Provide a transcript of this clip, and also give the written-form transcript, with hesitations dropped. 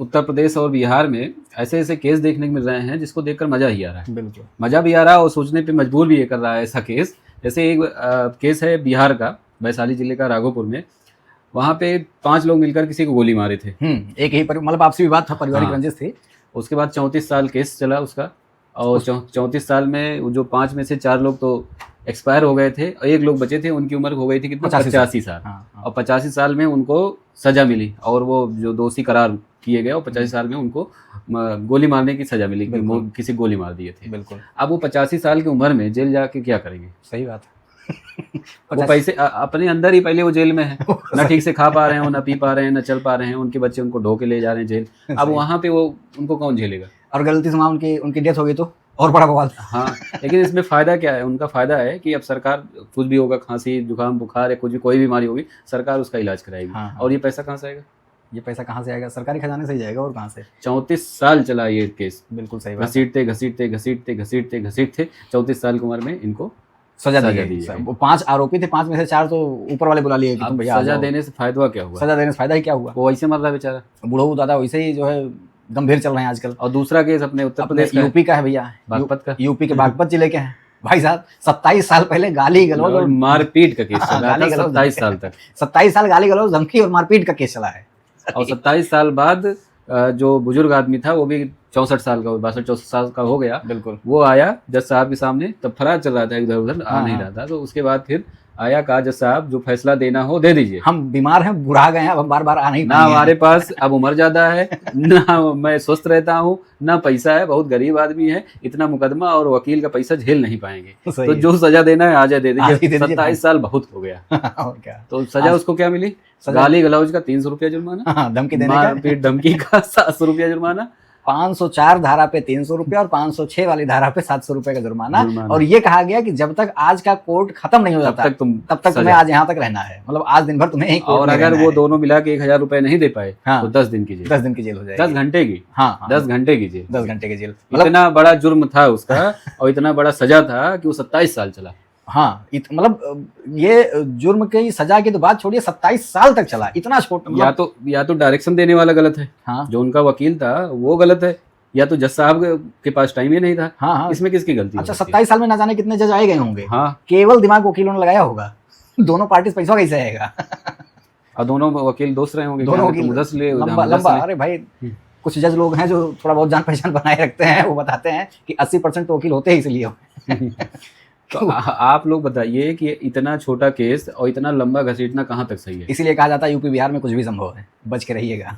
उत्तर प्रदेश और बिहार में ऐसे ऐसे केस देखने को मिल रहे हैं जिसको देखकर मजा ही आ रहा है। बिल्कुल मजा भी आ रहा है और सोचने पे मजबूर भी ये कर रहा है ऐसा केस। जैसे एक केस है बिहार का, वैशाली जिले का राघोपुर में। वहाँ पे 5 लोग मिलकर किसी को गोली मारे थे। एक ही मतलब आपसी विवाद था, पारिवारिक हाँ। रंजिश थी। उसके बाद 34 साल केस चला उसका, और 34 साल में जो 5 में से 4 लोग तो एक्सपायर हो गए थे और 1 लोग बचे थे। उनकी उम्र हो गई थी कितना, 85 साल। हाँ। और 85 साल में उनको सजा मिली और वो जो दोषी करार किए गए और 85 साल में उनको गोली मारने की सजा मिली कि किसी गोली मार दिए थे। बिल्कुल। अब वो 85 साल की उम्र में जेल जाके क्या करेंगे? सही बात है। वो पैसे अपने अंदर ही पहले वो जेल में है, ना ठीक से खा पा रहे हैं, ना पी पा रहे हैं, ना चल पा रहे हैं। उनके बच्चे उनको ढो के ले जा रहे हैं जेल। अब वहाँ पे वो उनको कौन झेलेगा? और गलती से वहाँ उनकी डेथ हो गई तो और बड़ा बवाल। हाँ, लेकिन इसमें फायदा क्या है? उनका फायदा है कि अब सरकार कुछ भी होगा, खांसी जुकाम बुखार या कुछ भी कोई बीमारी होगी, सरकार उसका इलाज कराएगी। हाँ। और ये पैसा कहाँ से आएगा? ये पैसा कहाँ से आएगा? सरकारी खजाने से ही जाएगा, और कहाँ से? 34 साल चला ये केस। बिल्कुल सही बात। घसीटते घसीटते घसीटते घसीटते घसीटते 34 साल की उम्र में इनको सजा दी गई। 5 आरोपी थे, 5 में से 4 तो ऊपर वाले बुला लिए कि तुम भैया सजा देने से फायदा क्या हुआ? सजा देने से फायदा ही क्या हुआ? वो वैसे मर रहा है बेचारा। बूढ़ो दादा वैसे ही जो है गंभीर चल रहे हैं आजकल। और दूसरा केस अपने उत्तर प्रदेश का, यूपी का है भैया, बागपत का। यूपी के बागपत जिले के हैं भाई साहब। 27 साल पहले गाली गलौज और मारपीट का केस चला था 27 साल तक। 27 साल गाली गलौज, धमकी और मारपीट का केस चला है। और 27 साल बाद जो बुजुर्ग आदमी था वो भी 64 साल का, 62-64 साल का हो गया। बिल्कुल। वो आया जज साहब के सामने, तब फरार चल रहा था, इधर उधर आ नहीं रहा था। तो उसके बाद फिर आया, कहा जज साहब जो फैसला देना हो दे दीजिए। हम बीमार हैं, बुढ़ा गए हैं, अब हम बार बार आ नहीं ना हमारे पास अब उम्र ज्यादा है, ना मैं स्वस्थ रहता हूँ, ना पैसा है, बहुत गरीब आदमी है, इतना मुकदमा और वकील का पैसा झेल नहीं पाएंगे। तो जो सजा देना है आज दे दीजिए। 27 साल बहुत हो गया। और क्या? तो सजा उसको क्या मिली? गाली गलौज का 300 रुपया जुर्माना, धमकी देने का, मारपीट धमकी का 700 रुपया जुर्माना, 504 धारा पे 300 रुपया और 506 वाली धारा पे 700 रुपए का जुर्माना। और ये कहा गया कि जब तक आज का कोर्ट खत्म नहीं हो जाता तब तक तुम्हें आज यहाँ तक रहना है। मतलब आज दिन भर तुम्हें ही और अगर वो दोनों मिला के 1000 रुपए नहीं दे पाए तो 10 दिन की जेल। 10 दिन की जेल हो जाएगी। 10 घंटे की। हाँ, 10 घंटे की जेल। 10 घंटे की जेल। इतना बड़ा जुर्म था उसका और इतना बड़ा सजा था कि वो 27 साल चला। हाँ, मतलब ये जुर्म की सजा की तो बात छोड़िए, 27 साल तक चला। इतना छोटा, या तो डायरेक्शन देने वाला गलत है। हाँ, जो उनका वकील था वो गलत है, या तो जज साहब के पास टाइम ही नहीं था। हाँ, इसमें किसकी गलती? अच्छा, 27 साल में ना जाने कितने जज आए गए होंगे। हाँ, केवल दिमाग वकीलों ने लगाया होगा। दोनों पार्टी पैसा कैसे आएगा? और दोनों वकील दोस्त रहे होंगे, दोनों वकील लंबा। अरे भाई, कुछ जज लोग हैं जो थोड़ा बहुत जान पहचान बनाए रखते हैं, वो बताते हैं कि 80% तो वकील होते ही इसलिए। तो आप लोग बताइए कि इतना छोटा केस और इतना लंबा घसीटना कहाँ तक सही है? इसीलिए कहा जाता है यूपी बिहार में कुछ भी संभव है, बच के रहिएगा।